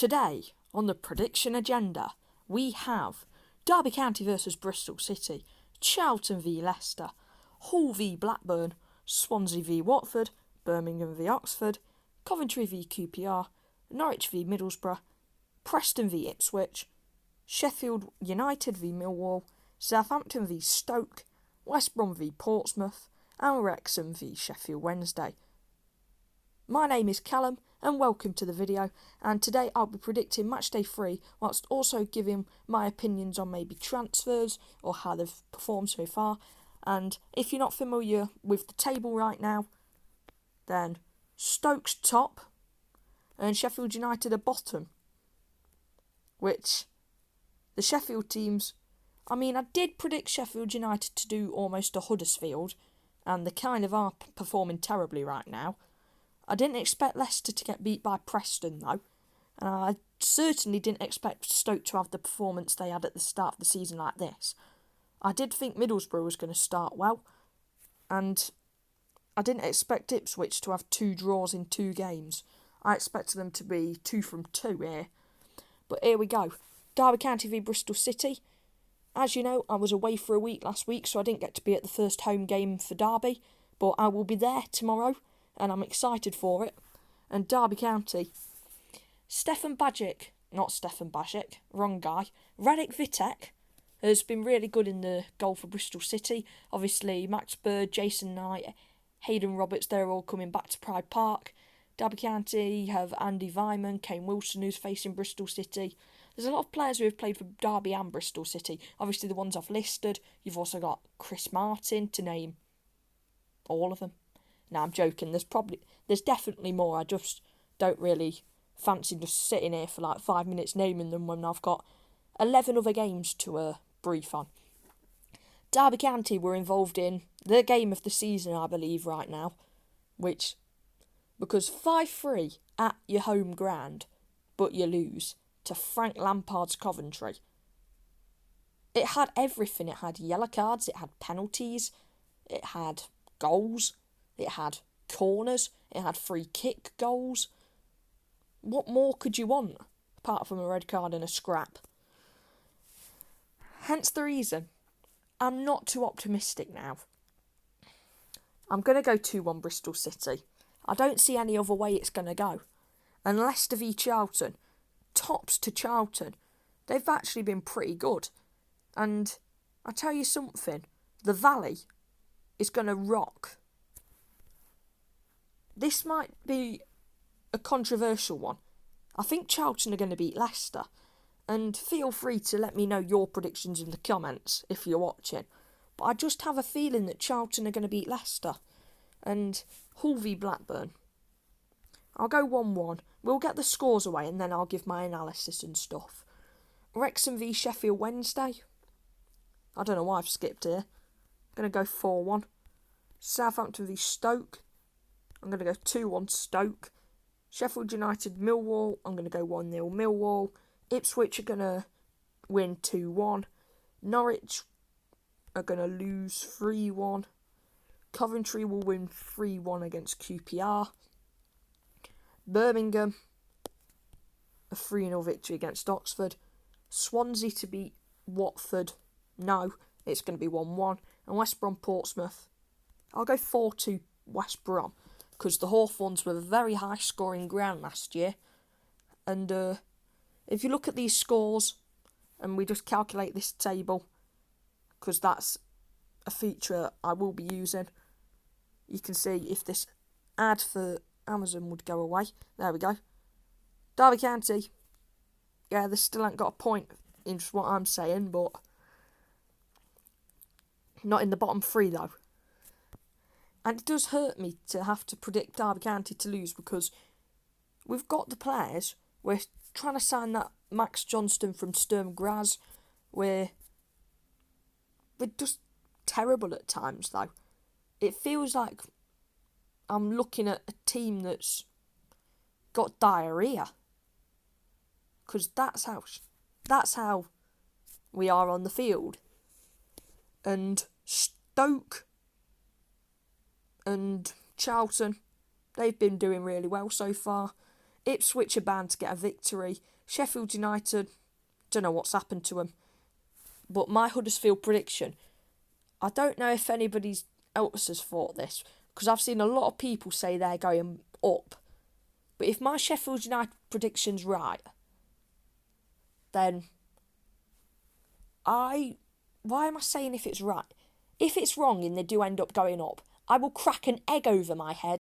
Today, on the prediction agenda, we have Derby County versus Bristol City, Charlton v Leicester, Hull v Blackburn, Swansea v Watford, Birmingham v Oxford, Coventry v QPR, Norwich v Middlesbrough, Preston v Ipswich, Sheffield United v Millwall, Southampton v Stoke, West Brom v Portsmouth, and Wrexham v Sheffield Wednesday. My name is Callum and welcome to the video, and today I'll be predicting matchday 3 whilst also giving my opinions on maybe transfers or how they've performed so far. And if you're not familiar with the table right now, then Stoke's top and Sheffield United are bottom, which the Sheffield teams, I did predict Sheffield United to do almost a Huddersfield, and they kind of are performing terribly right now. I didn't expect Leicester to get beat by Preston though, and I certainly didn't expect Stoke to have the performance they had at the start of the season like this. I did think Middlesbrough was going to start well, and I didn't expect Ipswich to have 2 draws in 2 games. I expected them to be 2 from 2 here. But here we go. Derby County v Bristol City. As you know, I was away for a week last week, so I didn't get to be at the first home game for Derby, but I will be there tomorrow, and I'm excited for it. And Derby County, wrong guy. Radek Vitek has been really good in the goal for Bristol City. Obviously, Max Bird, Jason Knight, Hayden Roberts, they're all coming back to Pride Park. Derby County have Andy Vyman, Kane Wilson, who's facing Bristol City. There's a lot of players who have played for Derby and Bristol City. Obviously, the ones I've listed. You've also got Chris Martin, to name all of them. No, I'm joking. There's definitely more. I just don't really fancy just sitting here for like 5 minutes naming them when I've got 11 other games to brief on. Derby County were involved in the game of the season, I believe, right now, because 5-3 at your home ground, but you lose to Frank Lampard's Coventry. It had everything. It had yellow cards, it had penalties, it had goals, it had corners, it had free kick goals. What more could you want, apart from a red card and a scrap? Hence the reason I'm not too optimistic now. I'm going to go 2-1 Bristol City. I don't see any other way it's going to go. And Leicester v Charlton, tops to Charlton, they've actually been pretty good. And I tell you something, the Valley is going to rock. This might be a controversial one. I think Charlton are going to beat Leicester. And feel free to let me know your predictions in the comments if you're watching. But I just have a feeling that Charlton are going to beat Leicester. And Hull v Blackburn, I'll go 1-1. We'll get the scores away and then I'll give my analysis and stuff. Wrexham v Sheffield Wednesday. I don't know why I've skipped here. I'm going to go 4-1. Southampton v Stoke. I'm going to go 2-1 Stoke. Sheffield United Millwall. I'm going to go 1-0 Millwall. Ipswich are going to win 2-1. Norwich are going to lose 3-1. Coventry will win 3-1 against QPR. Birmingham, a 3-0 victory against Oxford. Swansea to beat Watford. No, it's going to be 1-1. And West Brom Portsmouth, I'll go 4-2 West Brom, because the Hawthorns were a very high scoring ground last year. And if you look at these scores, and we just calculate this table, because that's a feature I will be using, you can see if this ad for Amazon would go away. There we go. Derby County, yeah, they still ain't got a point in what I'm saying, but not in the bottom 3 though. And it does hurt me to have to predict Derby County to lose, because we've got the players. We're trying to sign that Max Johnston from Sturm Graz. We're just terrible at times though. It feels like I'm looking at a team that's got diarrhoea, because that's how we are on the field. And Stoke and Charlton, they've been doing really well so far. Ipswich are bound to get a victory. Sheffield United, don't know what's happened to them. But my Huddersfield prediction, I don't know if anybody else has thought this, because I've seen a lot of people say they're going up. But if my Sheffield United prediction's right, then why am I saying if it's right? If it's wrong and they do end up going up, I will crack an egg over my head